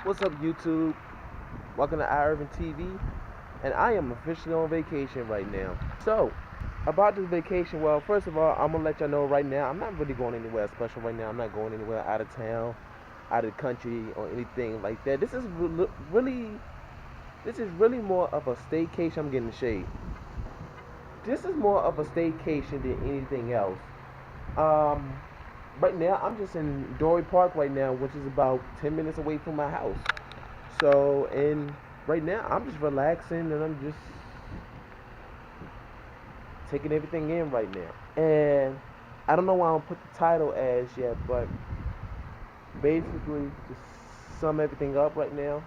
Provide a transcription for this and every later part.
What's up, YouTube? Welcome to iUrban TV, and I am officially on vacation right now. So, about this vacation, well, first of all, I'm gonna let y'all know right now, I'm not really going anywhere special right now. I'm not going anywhere out of town, out of the country, or anything like that. This is really more of a staycation. I'm getting the shade. This is more of a staycation than anything else. Um, right now, I'm just in Dory Park right now, which is about 10 minutes away from my house. So, and right now I'm just relaxing and I'm just taking everything in right now. And I don't know why I don't put the title as yet, but basically to sum everything up right now,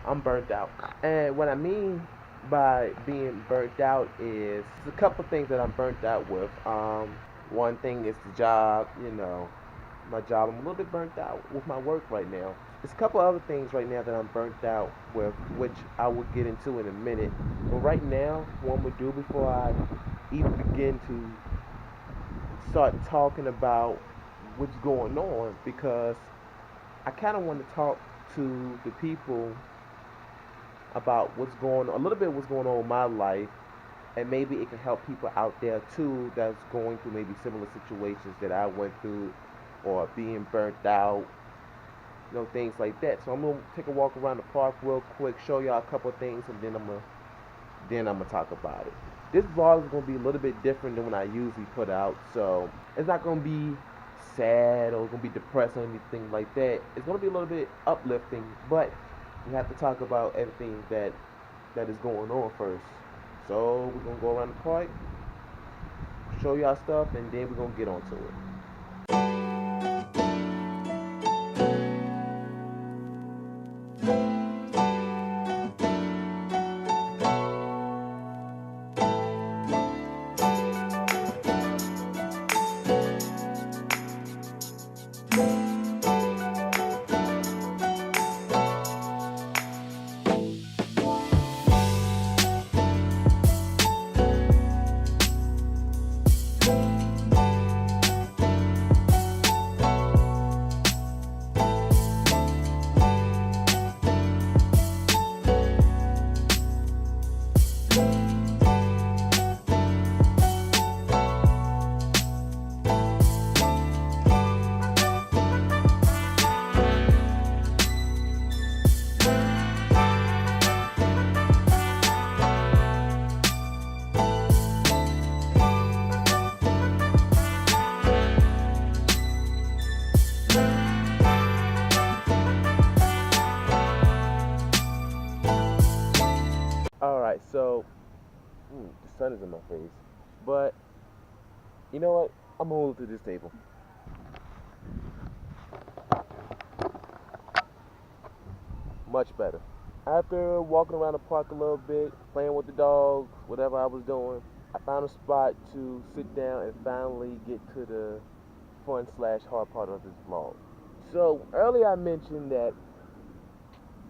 I'm burnt out. And what I mean by being burnt out is a couple things that I'm burnt out with. One thing is the job, my job. I'm a little bit burnt out with my work right now. There's a couple other things right now that I'm burnt out with, which I will get into in a minute. But right now, what I'm gonna do before I even begin to start talking about what's going on, because I kind of want to talk to the people about what's going on, a little bit what's going on in my life, and maybe it can help people out there too that's going through maybe similar situations that I went through, or being burnt out, things like that. So I'm gonna take a walk around the park real quick, show y'all a couple of things, and then I'm gonna talk about it. This vlog is gonna be a little bit different than when I usually put out, so it's not gonna be sad or it's gonna be depressed or anything like that. It's gonna be a little bit uplifting, but we have to talk about everything that is going on first. So we're gonna go around the park, show y'all stuff, and then we're gonna get onto it. All right, so the sun is in my face, but you know what? I'm gonna hold it to this table. Much better. After walking around the park a little bit, playing with the dogs, whatever I was doing, I found a spot to sit down and finally get to the fun slash hard part of this vlog. So earlier I mentioned that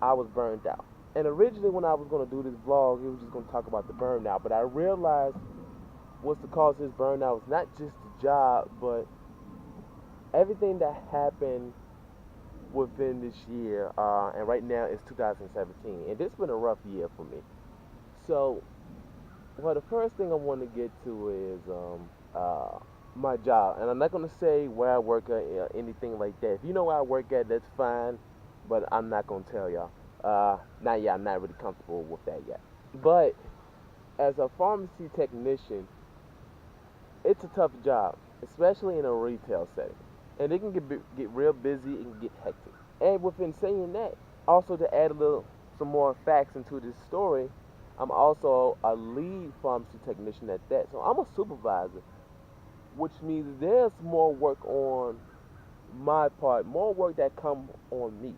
I was burned out. And originally when I was going to do this vlog, it was just going to talk about the burnout. But I realized what's the cause of this burnout was not just the job, but everything that happened within this year. And right now it's 2017. And this has been a rough year for me. So, well, the first thing I want to get to is my job. And I'm not going to say where I work at or anything like that. If you know where I work at, that's fine. But I'm not going to tell y'all. Not yet. I'm not really comfortable with that yet. But as a pharmacy technician, it's a tough job, especially in a retail setting, and it can get real busy and get hectic. And within saying that, also to add some more facts into this story, I'm also a lead pharmacy technician at that. So I'm a supervisor, which means there's more work on my part, more work that come on me.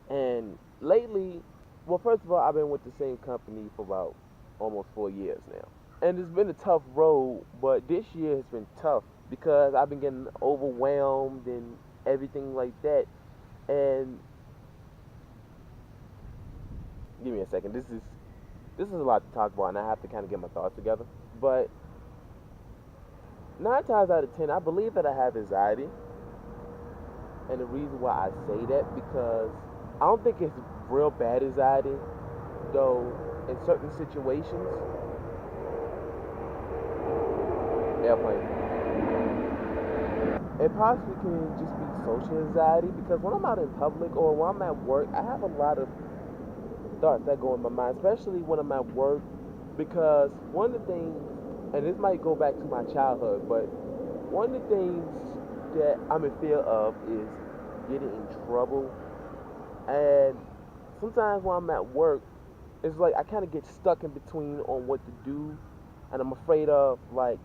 And lately, well, first of all, I've been with the same company for about almost 4 years now. And it's been a tough road, but this year has been tough because I've been getting overwhelmed and everything like that. And give me a second. This is a lot to talk about, and I have to kind of get my thoughts together. But 9 times out of 10, I believe that I have anxiety. And the reason why I say that, because I don't think it's real bad anxiety, though in certain situations, airplane, it possibly can just be social anxiety, because when I'm out in public or when I'm at work, I have a lot of thoughts that go in my mind, especially when I'm at work, because one of the things, and this might go back to my childhood, but one of the things that I'm in fear of is getting in trouble. And sometimes when I'm at work, it's like I kind of get stuck in between on what to do, and I'm afraid of, like,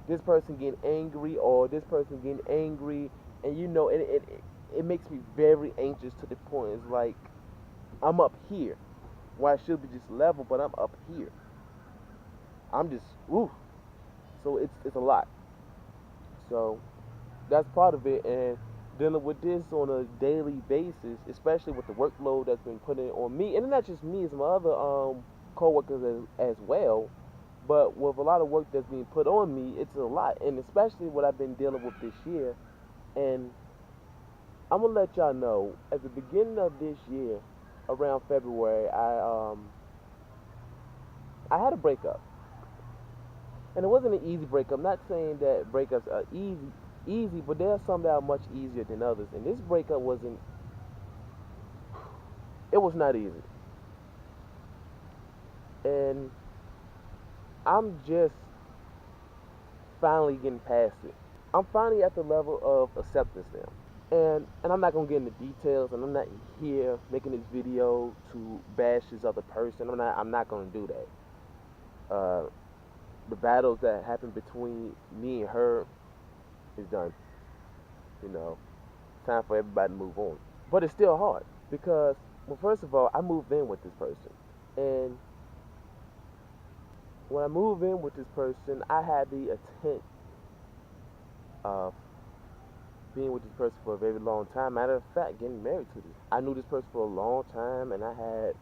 this person getting angry or this person getting angry, and it makes me very anxious to the point. It's like I'm up here where I should be just level, but I'm up here. I'm just ooh. So it's a lot. So that's part of it, and dealing with this on a daily basis, especially with the workload that's been put in on me, and not just me, it's my other coworkers as well. But with a lot of work that's being put on me, it's a lot, and especially what I've been dealing with this year. And I'm gonna let y'all know, at the beginning of this year, around February, I had a breakup, and it wasn't an easy breakup. I'm not saying that breakups are easy, but there are some that are much easier than others. And this breakup wasn't. It was not easy, and I'm just finally getting past it. I'm finally at the level of acceptance now. And I'm not gonna get into details, and I'm not here making this video to bash this other person. I'm not gonna do that. The battles that happened between me and her is done. You know, time for everybody to move on. But it's still hard because, well, first of all, I moved in with this person, and when I moved in with this person, I had the intent of being with this person for a very long time. Matter of fact, getting married to this. I knew this person for a long time, and I had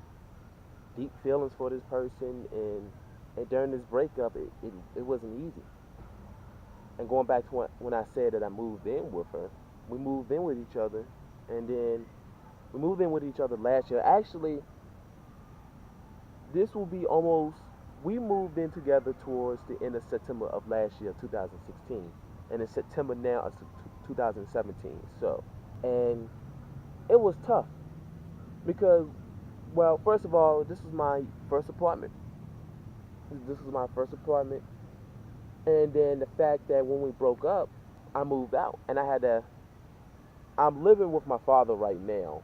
deep feelings for this person. And during this breakup, it wasn't easy. And going back to when I said that I moved in with her, we moved in with each other, and then we moved in with each other last year. Actually, this will be almost. We moved in together towards the end of September of last year, 2016, and it's September now of 2017. So, and it was tough because, well, first of all, this was my first apartment. This was my first apartment, and then the fact that when we broke up, I moved out, and I had to. I'm living with my father right now,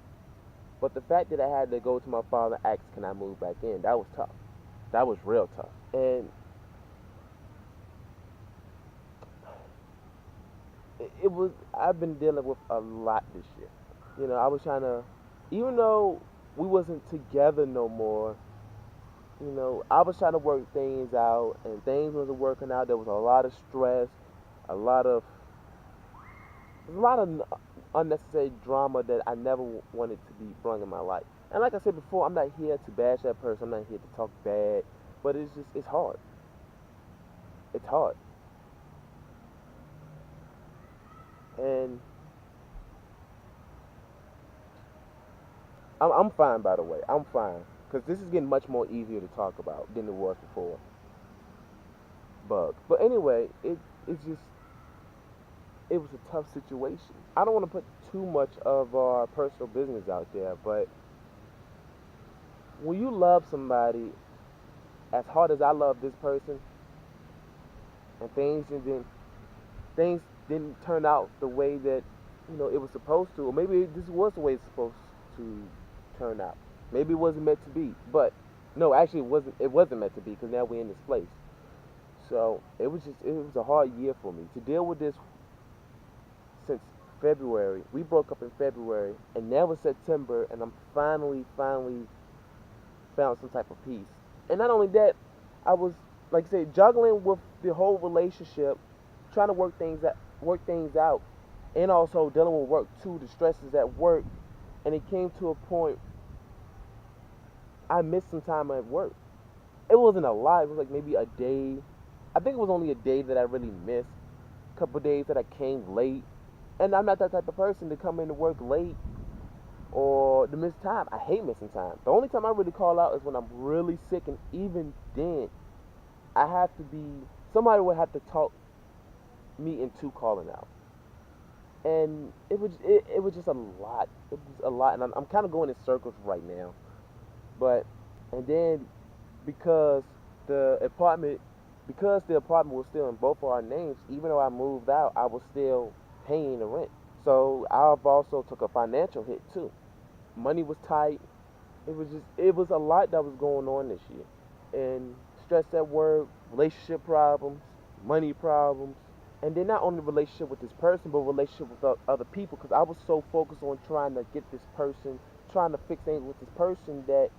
but the fact that I had to go to my father and ask, "Can I move back in?" That was tough. That was real tough, and it was. I've been dealing with a lot this year. I was trying to, even though we wasn't together no more. I was trying to work things out, and things wasn't working out. There was a lot of stress, a lot of, a lot of unnecessary drama that I never wanted to be brought in my life. And like I said before, I'm not here to bash that person. I'm not here to talk bad, but it's hard. It's hard, and I'm fine, by the way. I'm fine because this is getting much more easier to talk about than it was before. But anyway, it's just it was a tough situation. I don't want to put too much of our personal business out there, but when you love somebody as hard as I love this person, and things didn't turn out the way that it was supposed to, or maybe this was the way it's supposed to turn out. Maybe it wasn't meant to be, but no, actually it wasn't meant to be because now we're in this place. So it was a hard year for me to deal with this since February. We broke up in February, and now it's September, and I'm finally found some type of peace. And not only that, I was, like I said, juggling with the whole relationship, trying to work things out, and also dealing with work too, the stresses at work. And it came to a point I missed some time at work. It wasn't a lot. It was like maybe a day. I think it was only a day that I really missed. A couple of days that I came late, And I'm not that type of person to come into work late or to miss time. I hate missing time. The only time I really call out is when I'm really sick, and even then, I have to be somebody would have to talk me into calling out. And it was just a lot. It was a lot, and I'm kind of going in circles right now. But and then because the apartment the apartment was still in both of our names, even though I moved out, I was still paying the rent. So I've also took a financial hit too. Money was tight. It was a lot that was going on this year, and stress at work, relationship problems, money problems, and then not only relationship with this person, but relationship with other people. Because I was so focused on trying to get this person, trying to fix things with this person, that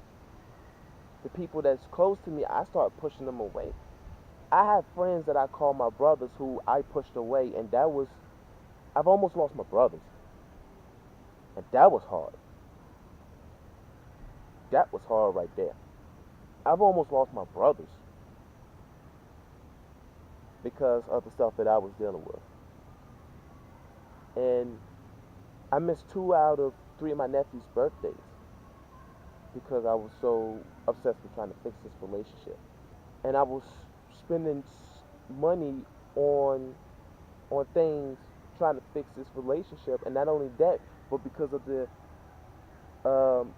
the people that's close to me, I started pushing them away. I have friends that I call my brothers who I pushed away, and I've almost lost my brothers, and that was hard. That was hard right there. I've almost lost my brothers because of the stuff that I was dealing with. And I missed 2 out of 3 of my nephew's birthdays because I was so obsessed with trying to fix this relationship. And I was spending money on things trying to fix this relationship, and not only that, but um,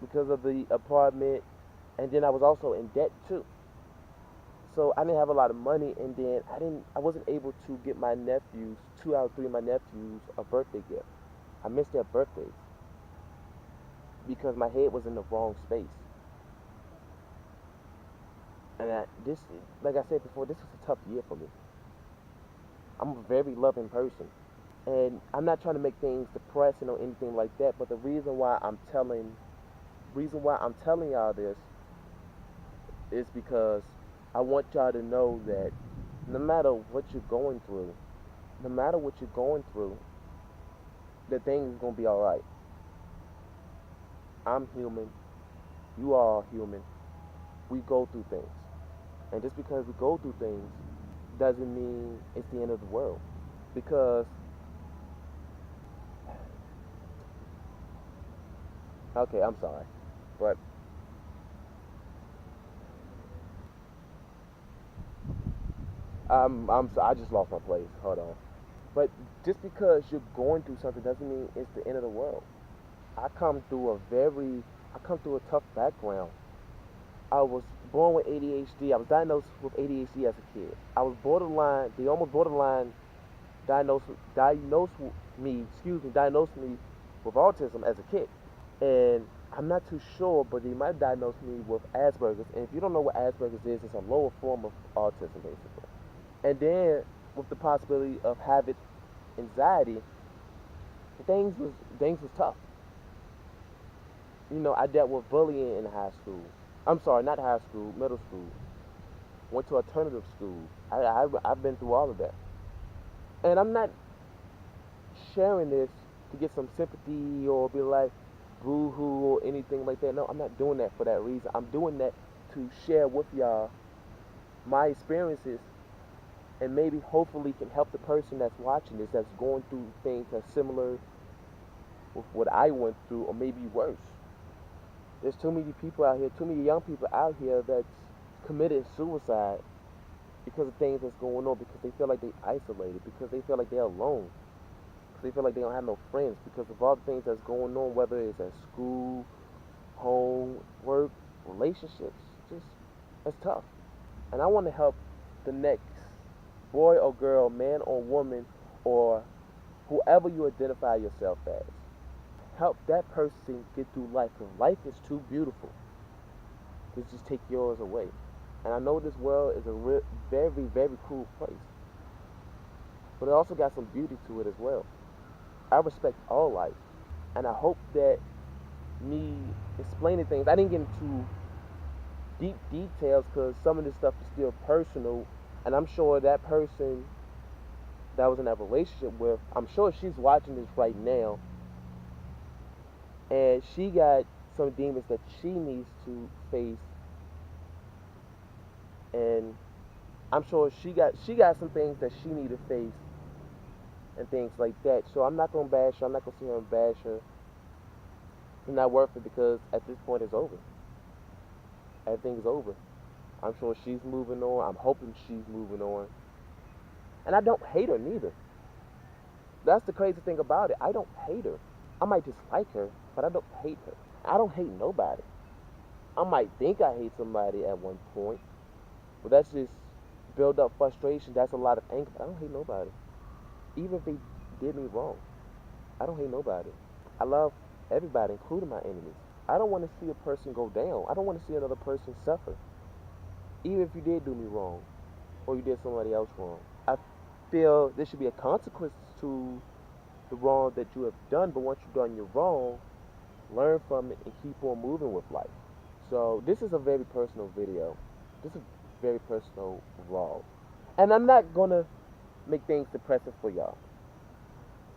because of the apartment, and then I was also in debt too. So I didn't have a lot of money, and then I wasn't able to get my nephews, 2 out of 3 of my nephews, a birthday gift. I missed their birthdays because my head was in the wrong space. And like I said before, this was a tough year for me. I'm a very loving person, and I'm not trying to make things depressing or anything like that. But the reason why I'm telling y'all this is because I want y'all to know that no matter what you're going through, no matter what you're going through, the thing is gonna be all right. I'm human. You are human. We go through things, and just because we go through things doesn't mean it's the end of the world. Because okay, I'm sorry, but I just lost my place. Hold on. But just because you're going through something doesn't mean it's the end of the world. I come through a very I come through a tough background. I was born with ADHD. I was diagnosed with ADHD as a kid. I was borderline. They almost borderline diagnosed me with autism as a kid. And I'm not too sure, but they might diagnose me with Asperger's. And if you don't know what Asperger's is, it's a lower form of autism, basically. And then with the possibility of having anxiety, things was tough. I dealt with bullying in high school. I'm sorry, not high school, middle school. Went to alternative school. I've been through all of that, and I'm not sharing this to get some sympathy or be like boo-hoo or anything like that. No, I'm not doing that for that reason. I'm doing that to share with y'all my experiences, and maybe hopefully can help the person that's watching this, that's going through things that's similar with what I went through, or maybe worse. There's too many people out here, too many young people out here that's committed suicide because of things that's going on, because they feel like they isolated, because they feel like they're alone, because they feel like they don't have no friends, because of all the things that's going on, whether it's at school, home, work, relationships. Just it's tough. And I want to help the next boy or girl, man or woman, or whoever you identify yourself as. Help that person get through life, because life is too beautiful to just take yours away. And I know this world is a very, very cool place, but it also got some beauty to it as well. I respect all life, and I hope that me explaining things, I didn't get into deep details because some of this stuff is still personal, and I'm sure that person that I was in that relationship with, I'm sure she's watching this right now, and she got some demons that she needs to face, and I'm sure she got some things that she need to face and things like that. So I'm not gonna bash her. I'm not gonna sit here and bash her. It's not worth it because at this point it's over. Everything's over. I'm sure she's moving on. I'm hoping she's moving on. And I don't hate her neither. That's the crazy thing about it. I don't hate her. I might dislike her, but I don't hate her. I don't hate nobody. I might think I hate somebody at one point, but that's just build up frustration. That's a lot of anger. But I don't hate nobody. Even if they did me wrong, I don't hate nobody. I love everybody, including my enemies. I don't want to see a person go down. I don't want to see another person suffer. Even if you did do me wrong or you did somebody else wrong. I feel there should be a consequence to the wrong that you have done, but once you've done your wrong, learn from it and keep on moving with life. So this is a very personal video. This is very personal vlog. And I'm not gonna make things depressing for y'all.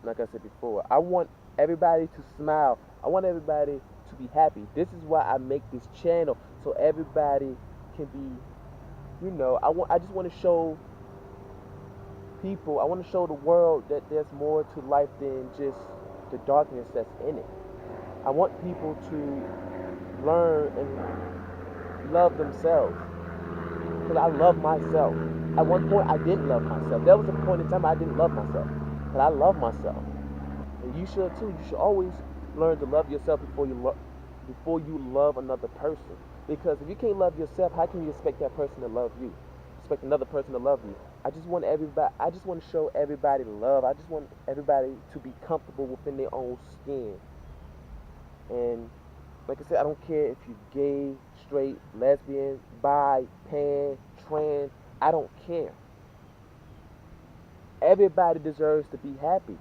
Like I said before, I want everybody to smile. I want everybody to be happy. This is why I make this channel, so everybody can be, I just want to show people, I want to show the world that there's more to life than just the darkness that's in it. I want people to learn and love themselves. Because I love myself. At one point, I didn't love myself. There was a point in time I didn't love myself. But I love myself. And you should too. You should always learn to love yourself before you love another person. Because if you can't love yourself, how can you expect that person to love you? Expect another person to love you. I just want to show everybody love. I just want everybody to be comfortable within their own skin. And like I said, I don't care if you're gay, straight, lesbian, bi, pan, trans. I don't care. Everybody deserves to be happy.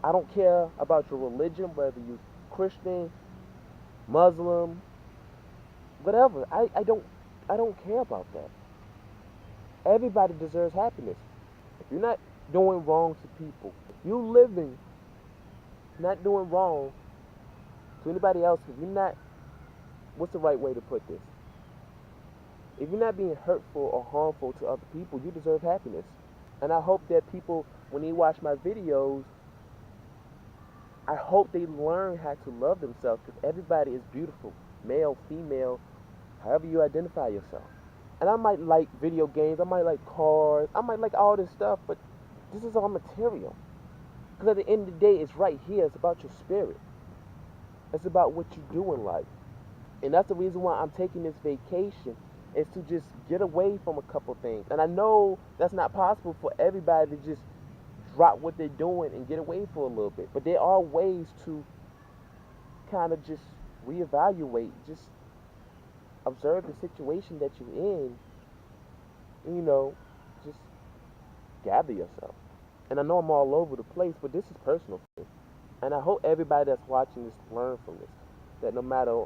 I don't care about your religion, whether you're Christian, Muslim, whatever. I don't care about that. Everybody deserves happiness. If you're not doing wrong to people, if you're living, not doing wrong to anybody else, if you're not, what's the right way to put this? If you're not being hurtful or harmful to other people, you deserve happiness. And I hope that people, when they watch my videos, I hope they learn how to love themselves, because everybody is beautiful, male, female, however you identify yourself. And I might like video games, I might like cars, I might like all this stuff, but this is all material. Because at the end of the day, it's right here. It's about your spirit. It's about what you do in life. And that's the reason why I'm taking this vacation, is to just get away from a couple things. And I know that's not possible for everybody to just drop what they're doing and get away for a little bit. But there are ways to kind of just reevaluate, just observe the situation that you're in, and, just gather yourself. And I know I'm all over the place, but this is personal for me. And I hope everybody that's watching this learn from this, that no matter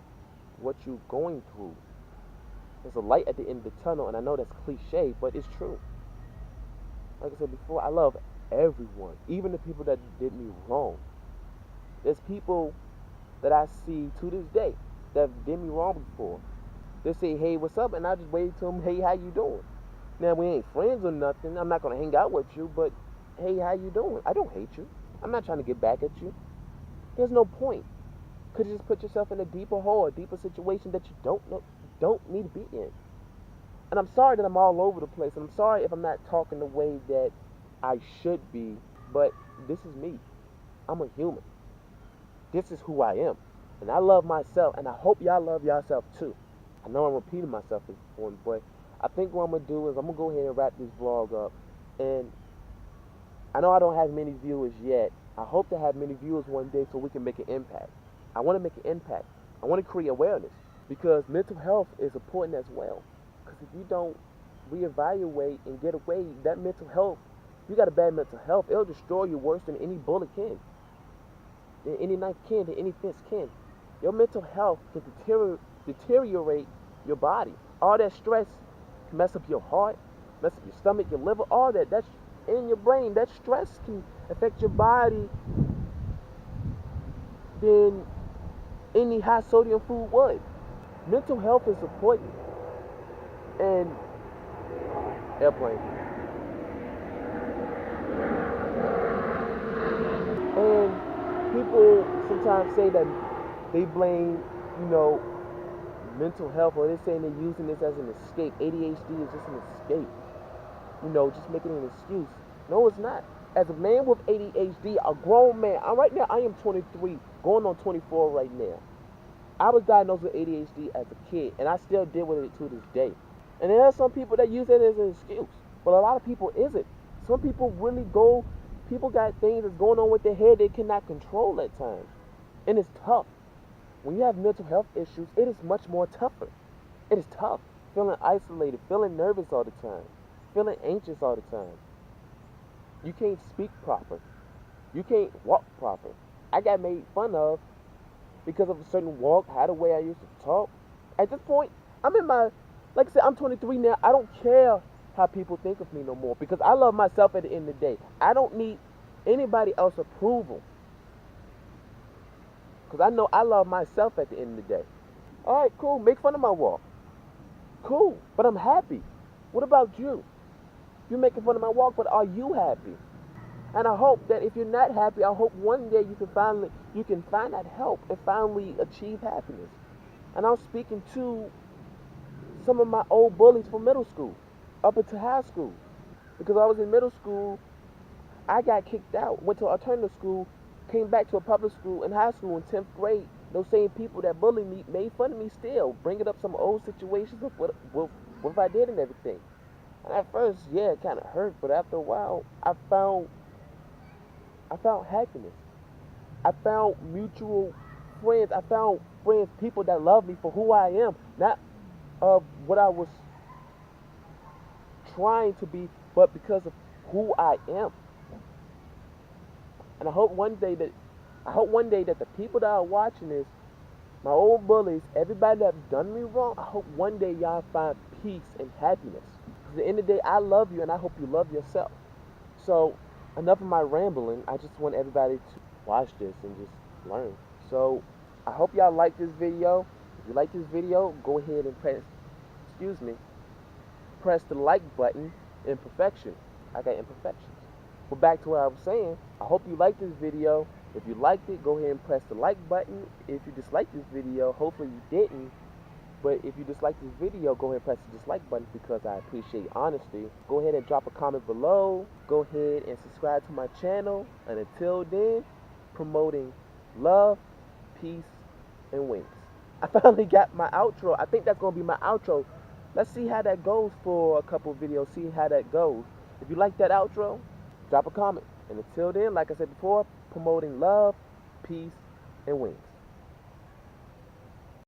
what you're going through, there's a light at the end of the tunnel. And I know that's cliche, but it's true. Like I said before, I love everyone, even the people that did me wrong. There's people that I see to this day that did me wrong before. They say, hey, what's up? And I just wave to them, hey, how you doing? Now, we ain't friends or nothing. I'm not going to hang out with you, but hey, how you doing? I don't hate you. I'm not trying to get back at you. There's no point. Could you just put yourself in a deeper hole, a deeper situation that you don't need to be in? And I'm sorry that I'm all over the place. And I'm sorry if I'm not talking the way that I should be, but this is me. I'm a human. This is who I am. And I love myself, and I hope y'all love yourself too. I know I'm repeating myself at this point, but I think what I'm going to do is I'm going to go ahead and wrap this vlog up. And I know I don't have many viewers yet. I hope to have many viewers one day so we can make an impact. I want to make an impact. I want to create awareness, because mental health is important as well. Because if you don't reevaluate and get away, that mental health, you got a bad mental health, it'll destroy you worse than any bullet can, than any knife can, than any fist can. Your mental health can deteriorate your body. All that stress can mess up your heart, mess up your stomach, your liver, all that. That's in your brain. That stress can affect your body than any high sodium food would. Mental health is important. And airplane. people sometimes say that they blame, you know, mental health, or they're saying they're using this as an escape. ADHD is just an escape, you know, just making an excuse. No, it's not. As a man with ADHD, a grown man, right now I am 23, going on 24 right now. I was diagnosed with ADHD as a kid, and I still deal with it to this day. And there are some people that use it as an excuse, but a lot of people isn't. Some people really people got things that's going on with their head they cannot control at times. And it's tough. When you have mental health issues, it is much more tougher. It is tough. Feeling isolated, feeling nervous all the time, feeling anxious all the time. You can't speak proper. You can't walk proper. I got made fun of because of a certain walk, how the way I used to talk. At this point, I'm in my, like I said, I'm 23 now. I don't care how people think of me no more because I love myself at the end of the day. I don't need anybody else's approval because I know I love myself at the end of the day. All right, cool. Make fun of my walk. Cool, but I'm happy. What about you? You're making fun of my walk, but are you happy? And I hope that if you're not happy, I hope one day you can find that help and finally achieve happiness. And I'm speaking to some of my old bullies from middle school up into high school. Because I was in middle school, I got kicked out, went to alternative school, came back to a public school in high school in 10th grade. Those same people that bullied me made fun of me still, bringing up some old situations of what I did and everything. And at first, yeah, it kind of hurt, but after a while, I found happiness. I found mutual friends. I found friends, people that love me for who I am, not of what I was trying to be, but because of who I am. And I hope one day that the people that are watching this, my old bullies, everybody that's done me wrong, I hope one day y'all find peace and happiness. At the end of the day, I love you and I hope you love yourself. So, enough of my rambling. I just want everybody to watch this and just learn. So, I hope y'all like this video. If you like this video, go ahead and press the like button. Imperfection. I got imperfections. But back to what I was saying, I hope you like this video. If you liked it, go ahead and press the like button. If you disliked this video, hopefully you didn't. But if you dislike this video, go ahead and press the dislike button because I appreciate honesty. Go ahead and drop a comment below. Go ahead and subscribe to my channel. And until then, promoting love, peace, and wings. I finally got my outro. I think that's going to be my outro. Let's see how that goes for a couple of videos. See how that goes. If you like that outro, drop a comment. And until then, like I said before, promoting love, peace, and wings.